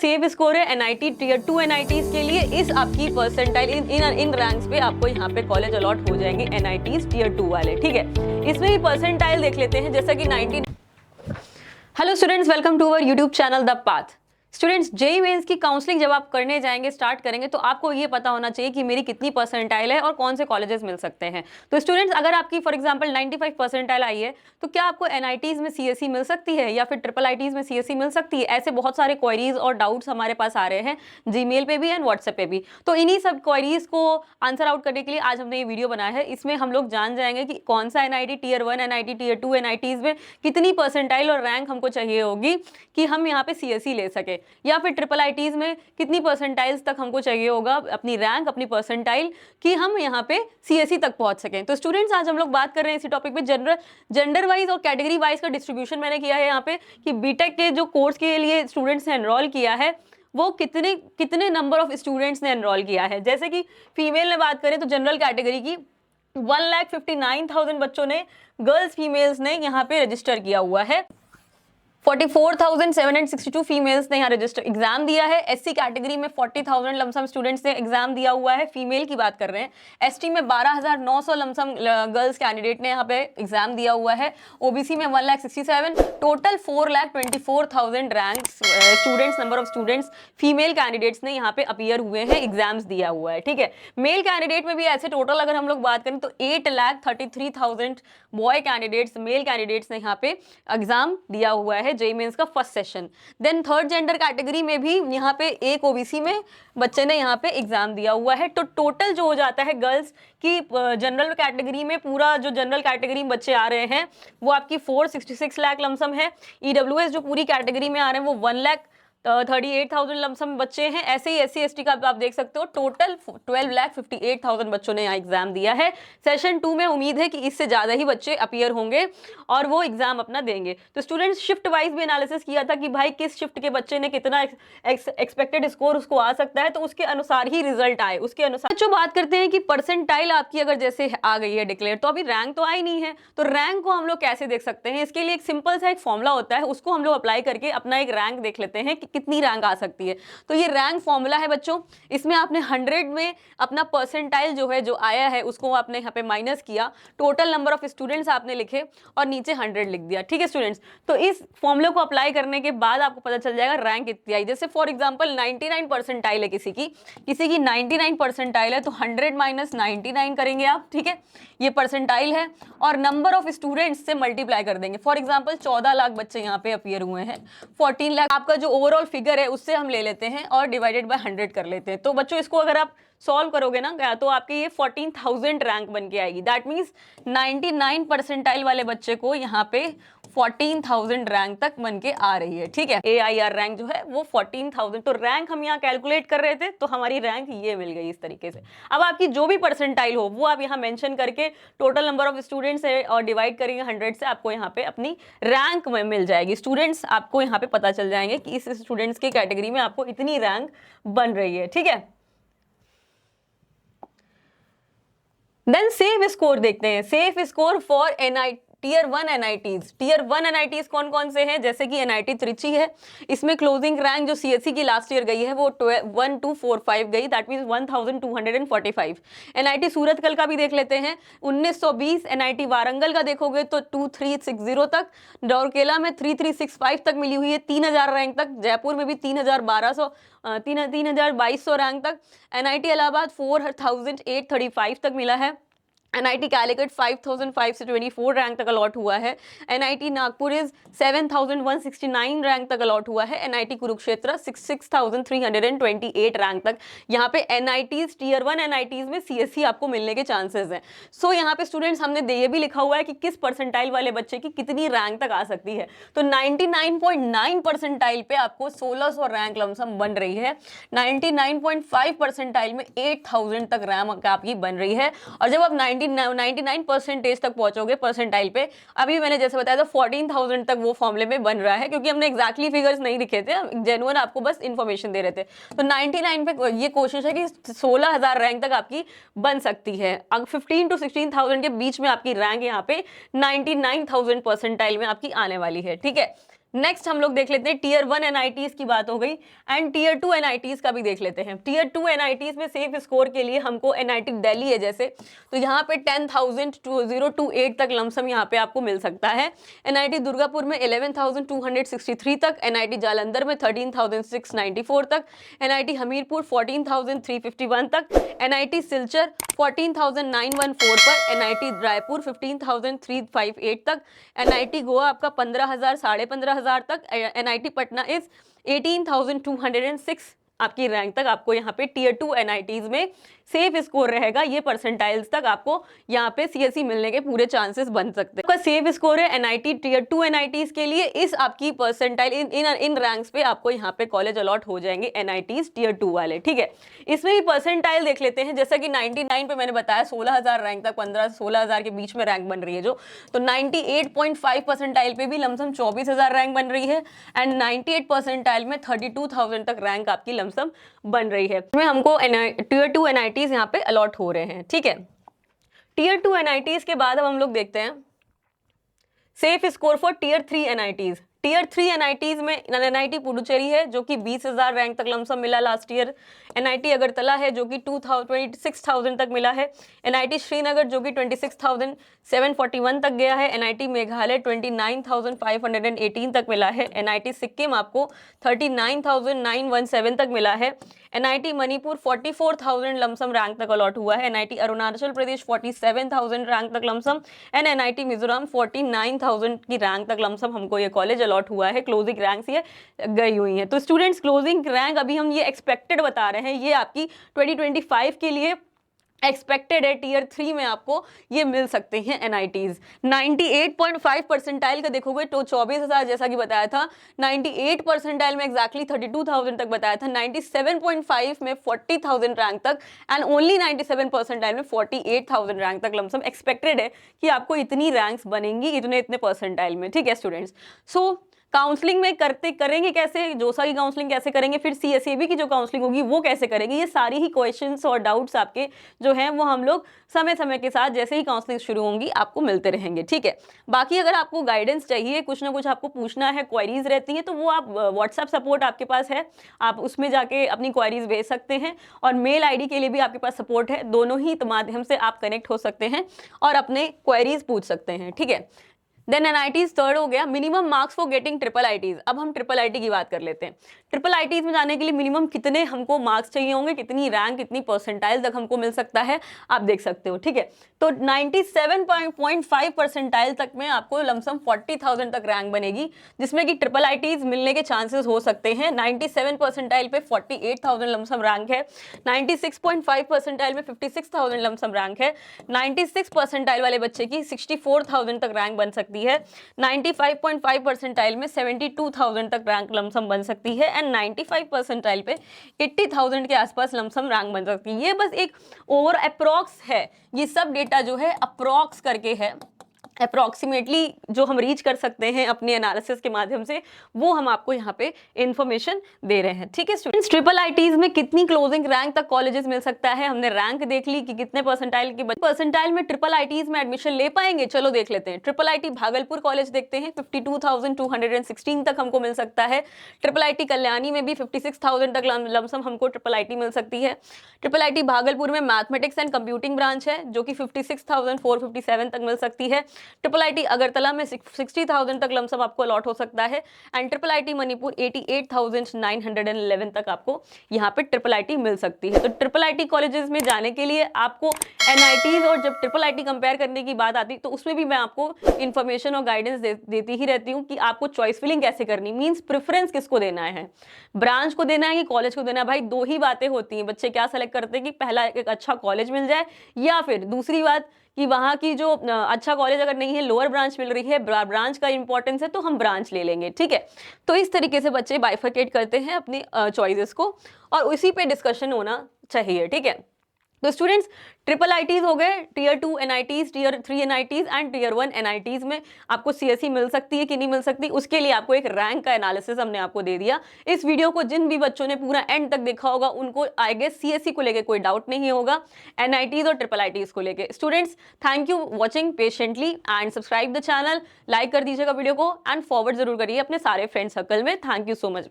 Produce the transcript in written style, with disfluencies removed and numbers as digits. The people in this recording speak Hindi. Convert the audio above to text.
सेव स्कोर है एनआईटी टीयर 2 एनआईटीज के लिए। इस आपकी परसेंटाइल इन रैंक्स पे आपको यहाँ पे कॉलेज अलॉट हो जाएंगे एनआईटीज टीयर 2 वाले, ठीक है। इसमें ही परसेंटाइल देख लेते हैं, जैसा कि 90। Hello students, welcome to our YouTube channel the path. Students, JEE mains की काउंसलिंग जब आप करने जाएंगे, स्टार्ट करेंगे, तो आपको ये पता होना चाहिए कि मेरी कितनी परसेंटाइल है और कौन से कॉलेजेस मिल सकते हैं। तो स्टूडेंट्स, अगर आपकी फॉर एग्जांपल 95 परसेंटाइल आई है, तो क्या आपको एनआईटीज में सीएसई मिल सकती है या फिर ट्रिपल आईटीज में सीएसई मिल सकती है? ऐसे बहुत सारे क्वेरीज और डाउट्स हमारे पास आ रहे हैं जीमेल पे भी एंड व्हाट्सएप पे भी। तो इन्हीं सब क्वेरीज को आंसर आउट करने के लिए आज हमने ये वीडियो बनाया है। इसमें हम लोग जान जाएंगे कि कौन सा NIT tier 1 NIT tier 2 NITs में कितनी परसेंटाइल और रैंक हमको चाहिए होगी कि हम यहाँ पे सीएसई ले सके, या फिर ट्रिपल आईटीज में कितनी परसेंटाइल्स तक हमको चाहिए होगा अपनी रैंक, अपनी परसेंटाइल, कि हम यहाँ पे सीएसई तक पहुंच सकें। तो स्टूडेंट्स, आज हम लोग बात कर रहे हैं इसी टॉपिक पे। जेंडर वाइज और कैटेगरी वाइज का डिस्ट्रीब्यूशन मैंने किया है यहाँ पे कि बीटेक के जो कोर्स के लिए स्टूडेंट्स ने एनरोल किया है वो कितने नंबर ऑफ स्टूडेंट्स ने एनरोल किया है। जैसे कि फीमेल में बात करें तो जनरल कैटेगरी की 1,59,000 बच्चों ने, गर्ल्स फीमेल्स ने यहाँ पे रजिस्टर किया हुआ है। 44,762 फीमेल्स ने यहाँ रजिस्टर एग्जाम दिया है। एससी कैटेगरी में 40,000 लमसम स्टूडेंट्स ने एग्जाम दिया हुआ है, फीमेल की बात कर रहे हैं। एसटी में 12,900 लमसम गर्ल्स कैंडिडेट ने यहाँ पे एग्जाम दिया हुआ है। ओबीसी में 1,67,000, total 4,24,000 rank students, number of students female candidates ने यहाँ पे अपीयर हुए हैं, एग्जाम्स दिया हुआ है, ठीक है। मेल कैंडिडेट में भी ऐसे टोटल अगर हम लोग बात करें तो 8,33,000 बॉय कैंडिडेट्स, मेल कैंडिडेट्स ने यहाँ पे एग्जाम दिया हुआ है जेईई मेंस का first session. Then third gender category में भी यहाँ पे एक ओबीसी में बच्चे ने यहाँ पे एग्जाम दिया हुआ है। तो टोटल जो हो जाता है गर्ल्स की जनरल कैटेगरी में, पूरा जो जनरल कैटेगरी में बच्चे आ रहे हैं वो आपकी 466 लाख लमसम है। ईडब्ल्यूएस जो पूरी कैटेगरी में आ रहे हैं वो 1,38,000 लमसम बच्चे हैं। ऐसे ही एससी एसटी का आप देख सकते हो, टोटल 12,58,000 बच्चों ने यहाँ एग्जाम दिया है। सेशन 2 में उम्मीद है कि इससे ज्यादा ही बच्चे अपीयर होंगे और वो एग्जाम अपना देंगे। तो स्टूडेंट्स, शिफ्ट वाइज भी एनालिसिस किया था कि भाई किस शिफ्ट के बच्चे ने कितना एक्सपेक्टेड स्कोर उसको आ सकता है, तो उसके अनुसार ही रिजल्ट आए, उसके अनुसार। जो बात करते हैं कि परसेंटाइल आपकी अगर जैसे आ गई है डिक्लेयर, तो अभी रैंक तो आई नहीं है, तो रैंक को हम लोग कैसे देख सकते हैं? इसके लिए एक सिंपल सा एक फॉर्मूला होता है, उसको हम लोग अप्लाई करके अपना एक रैंक देख लेते हैं कि कितनी रैंक आ सकती है। तो ये रैंक फॉर्मूला है बच्चों, इसमें आपने 100 में अपना परसेंटाइल जो है, जो आया है, उसको आपने यहाँ पे माइनस किया, टोटल नंबर ऑफ स्टूडेंट्स आपने लिखे और नीचे 100 लिख दिया, ठीक है स्टूडेंट्स। तो इस फॉर्मूले को अप्लाई करने के बाद आपको पता चल जाएगा रैंक कितनी आई। जैसे फॉर एग्जांपल 99 परसेंटाइल है किसी की 99 परसेंटाइल है, तो 100 माइनस 99 करेंगे आप, ठीक है, ये परसेंटाइल है, और नंबर ऑफ स्टूडेंट्स से मल्टीप्लाई कर देंगे। फॉर एग्जांपल 14 लाख बच्चे यहाँ पे अपीयर हुए हैं, 14 लाख आपका जो ओवरऑल फिगर है उससे हम ले लेते हैं और डिवाइडेड बाय 100 कर लेते हैं। तो बच्चों, इसको अगर आप सॉल्व करोगे ना, तो आपके ये 14,000 रैंक बन के आएगी। दैट मीन्स 99 परसेंटाइल वाले बच्चे को यहाँ पे 14,000 रैंक तक बन के आ रही है, ठीक है। AIR रैंक जो है वो 14,000। तो रैंक हम यहाँ कैलकुलेट कर रहे थे, तो हमारी रैंक ये मिल गई इस तरीके से। अब आपकी जो भी परसेंटाइल हो वो आप यहाँ मेंशन करके टोटल नंबर ऑफ स्टूडेंट्स है और डिवाइड करेंगे 100 से, आपको यहाँ पे अपनी रैंक में मिल जाएगी। स्टूडेंट्स आपको यहाँ पे पता चल जाएंगे कि इस स्टूडेंट्स के कैटेगरी में आपको इतनी रैंक बन रही है, ठीक है। देन सेफ स्कोर देखते हैं। Safe score for tier 1 NITs. Tier 1 NITs कौन कौन से हैं? जैसे कि एनआईटी त्रिची है, इसमें क्लोजिंग रैंक जो सीएससी की लास्ट ईयर गई है वो 1245 गई, दैट मींस 1245। एनआईटी सूरतकल का भी देख लेते हैं, 1920। एनआईटी वारंगल का देखोगे तो 2360 तक, दौरकेला में 3365 तक मिली हुई है, 3000 रैंक तक। जयपुर में भी 3,2200 रैंक तक। एनआईटी इलाहाबाद 4,835 तक मिला है। एनआईटी कैलिकट 5,524 रैंक तक अलॉट हुआ है। एनआईटी नागपुर इज 7,169 रैंक तक अलॉट हुआ है। एनआईटी कुरुक्षेत्र 6,328 रैंक तक। यहाँ पे एनआईटीज टीयर 1 एनआईटीज में सीएससी आपको मिलने के चांसेस हैं। सो यहाँ पे स्टूडेंट्स हमने ये भी लिखा हुआ है कि किस परसेंटाइल वाले बच्चे की कितनी रैंक तक आ सकती है। तो 99.9 परसेंटाइल पे आपको 1600 रैंक लमसम बन रही है। 99.5 परसेंटाइल में 8,000 तक रैंक आपकी बन रही है। और जब आप 99% तक पहुंचोगे परसेंटाइल पे, अभी मैंने जैसे बताया था 14,000 तक वो फॉर्मूले में बन रहा है, क्योंकि हमने एग्जैक्टली फिगर्स नहीं लिखे थे, जेन्युइन आपको बस इंफॉर्मेशन दे रहे थे। तो 99 पे ये कोशिश है कि 16,000 रैंक तक आपकी बन सकती है। 15 to 16,000 के बीच में आपकी रैंक यहाँ पे 99,000 परसेंटाइल में आपकी आने वाली है, ठीक है। नेक्स्ट हम लोग देख लेते हैं टीयर 1 एनआईटीज की बात हो गई, एंड टीयर 2 एनआईटीज का भी देख लेते हैं। टीयर 2 एनआईटीज में सेफ स्कोर के लिए हमको एनआईटी दिल्ली है जैसे, तो यहाँ पे 10,028 तक लमसम यहाँ पे आपको मिल सकता है। एनआईटी दुर्गापुर में 11,263 तक, एनआईटी जालंधर में 13,694 तक, एनआईटी हमीरपुर 14,351 तक, एनआईटी सिलचर 14,914 पर, एनआईटी रायपुर 15,358 तक, एनआईटी गोवा आपका 15,000 साढ़े 15,000 तक, एनआईटी पटना इज 18,206 आपकी रैंक तक आपको यहाँ पे टीयर 2 एनआईटीज में सेफ स्कोर रहेगा। ये परसेंटाइल्स तक आपको यहाँ पे सीएसई मिलने के पूरे चांसेस बन सकते हैं। आपका सेफ स्कोर है एनआईटी टीयर 2 एनआईटीज के लिए, इस आपकी परसेंटाइल इन रैंक्स पे आपको यहाँ पे कॉलेज अलॉट हो जाएंगे एनआईटीज टीयर 2 वाले, ठीक है। इसमें भी परसेंटाइल देख लेते हैं, जैसा कि 99 पे मैंने बताया 16,000 रैंक तक 15 से 16,000 के बीच में रैंक बन रही है जो, तो 98.5 परसेंटाइल पे भी लमसम 24,000 रैंक बन रही है, एंड 98 परसेंटाइल में 32,000 तक रैंक आपकी लमसम बन रही है। इसमें हमको टीयर 2 एनआईटीज यहाँ पे अलॉट हो रहे हैं, ठीक है। टीयर 2 एनआईटीज के बाद अब हम लोग देखते हैं safe score for tier 3 NITs. Tier 3 NITs में एनआईटी पुडुचेरी है जो कि 20,000 रैंक तक लमसम मिला लास्ट ईयर, एनआईटी अगरतला है जो कि 26,000 तक मिला है, एनआईटी श्रीनगर जो कि 26,741 तक गया है, एनआईटी मेघालय 29,518 तक मिला है, एनआईटी सिक्किम आपको 39,917 तक मिला है, एनआईटी मणिपुर 44,000 लमसम रैंक तक अलॉट हुआ है, एनआईटी अरुणाचल प्रदेश 47,000 रैंक तक लमसम, एंड एनआईटी मिजोरम 49,000 की रैंक तक लमसम हमको ये कॉलेज अलॉट हुआ है। क्लोजिंग रैंक्स ये गई हुई हैं। तो स्टूडेंट्स क्लोजिंग रैंक अभी हम ये एक्सपेक्टेड बता रहे हैं, ये आपकी 2025 के लिए एक्सपेक्टेड है। टीयर 3 में आपको ये मिल सकते हैं एनआईटीज। 98.5 परसेंटाइल का देखोगे तो 24,000 जैसा कि बताया था, 98 परसेंटाइल में एग्जैक्टली 32,000 तक बताया था, 97.5 में 40,000 रैंक तक, एंड ओनली 97 परसेंटाइल में 48,000 रैंक तक लमसम एक्सपेक्टेड है कि आपको इतनी रैंक्स बनेंगी इतने परसेंटाइल में, ठीक है स्टूडेंट्स। सो काउंसलिंग में करेंगे कैसे, जोसा की काउंसलिंग कैसे करेंगे, फिर सीएसईबी की जो काउंसलिंग होगी वो कैसे करेंगे, ये सारी ही क्वेश्चंस और डाउट्स आपके जो हैं वो हम लोग समय समय के साथ जैसे ही काउंसलिंग शुरू होंगी आपको मिलते रहेंगे, ठीक है। बाकी अगर आपको गाइडेंस चाहिए, कुछ ना कुछ आपको पूछना है, क्वेरीज रहती हैं, तो वो आप व्हाट्सएप सपोर्ट आपके पास है, आप उसमें जाके अपनी क्वेरीज भेज सकते हैं, और मेल आईडी के लिए भी आपके पास सपोर्ट है, दोनों ही माध्यम से आप कनेक्ट हो सकते हैं और अपने क्वेरीज पूछ सकते हैं, ठीक है। देन एनआईटीज थर्ड हो गया, minimum marks for getting triple ITs. अब हम ट्रिपल आईटी की बात कर लेते हैं। ट्रिपल आईटीज में जाने के लिए मिनिमम कितने हमको मार्क्स चाहिए होंगे, कितनी रैंक, कितनी परसेंटाइल तक हमको मिल सकता है, आप देख सकते हो, ठीक है। तो 97.5 परसेंटाइल तक में आपको लमसम 40,000 तक रैंक बनेगी, जिसमें कि ट्रिपल आईटीज मिलने के चांसेस हो सकते हैं। 97 परसेंटाइल पे 48,000 लमसम रैंक है, 96.5 परसेंटाइल में 56,000 लमसम रैंक है, 96 परसेंटाइल वाले बच्चे की 64,000 तक रैंक बन सकती है, 95.5 परसेंटाइल में 72,000 तक रैंक लमसम बन सकती है, एंड 95 परसेंटाइल पे 80,000 के आसपास लमसम रैंक बन सकती है। ये बस एक ओवर अप्रॉक्स है, ये सब डेटा जो है अप्रॉक्स करके है, अप्रॉक्सीमेटली जो हम रीच कर सकते हैं अपने एनालिसिस के माध्यम से, वो हम आपको यहाँ पे इंफॉर्मेशन दे रहे हैं, ठीक है स्टूडेंट्स। ट्रिपल आईटीज में कितनी क्लोजिंग रैंक तक कॉलेजेस मिल सकता है, हमने रैंक देख ली कि कितने परसेंटाइल में ट्रिपल आईटीज में एडमिशन ले पाएंगे। चलो देख लेते हैं। ट्रिपल आईटी भागलपुर कॉलेज देखते हैं, 52,216 तक हमको मिल सकता है। ट्रिपल आईटी कल्याणी में भी 56,000 तक लमसम हमको ट्रिपल आईटी मिल सकती है। ट्रिपल आईटी भागलपुर में मैथमेटिक्स एंड कंप्यूटिंग ब्रांच है जो कि 56,457 तक मिल सकती है। ट्रिपल आईटी अगरतला में 60,000 तक लमसम आपको अलॉट हो सकता है, एंड ट्रिपल आईटी मणिपुर 88,911 तक आपको यहाँ पे ट्रिपल आईटी मिल सकती है। तो ट्रिपल आईटी कॉलेजेस में जाने के लिए आपको एनआईटीज, और जब ट्रिपल आईटी कंपेयर करने की बात आती तो उसमें भी मैं आपको इन्फॉर्मेशन और गाइडेंस देती ही रहती हूँ कि आपको चॉइस फिलिंग कैसे करनी, मीन्स प्रेफरेंस किसको देना है, ब्रांच को देना है कि कॉलेज को देना है। भाई दो ही बातें होती हैं, बच्चे क्या सेलेक्ट करते हैं कि पहला एक अच्छा कॉलेज मिल जाए, या फिर दूसरी बात कि वहाँ की जो अच्छा कॉलेज अगर नहीं है, लोअर ब्रांच मिल रही है, ब्रांच का इंपॉर्टेंस है तो हम ब्रांच ले लेंगे, ठीक है। तो इस तरीके से बच्चे बाइफरकेट करते हैं अपनी चॉइसेस को, और उसी पे डिस्कशन होना चाहिए, ठीक है। तो स्टूडेंट्स ट्रिपल आईटीज हो गए, tier 2 NITs, tier 3 NITs and tier 1 NITs में आपको सीएसई मिल सकती है कि नहीं मिल सकती, उसके लिए आपको एक रैंक का एनालिसिस हमने आपको दे दिया। इस वीडियो को जिन भी बच्चों ने पूरा एंड तक देखा होगा उनको आई गेस सीएसई को लेकर कोई डाउट नहीं होगा, एनआईटीज और ट्रिपल आईटीज को लेकर। Students thank you watching patiently and subscribe the channel, like कर दीजिएगा वीडियो को एंड फॉरवर्ड जरूर करिए अपने सारे फ्रेंड सर्कल में। Thank you so much.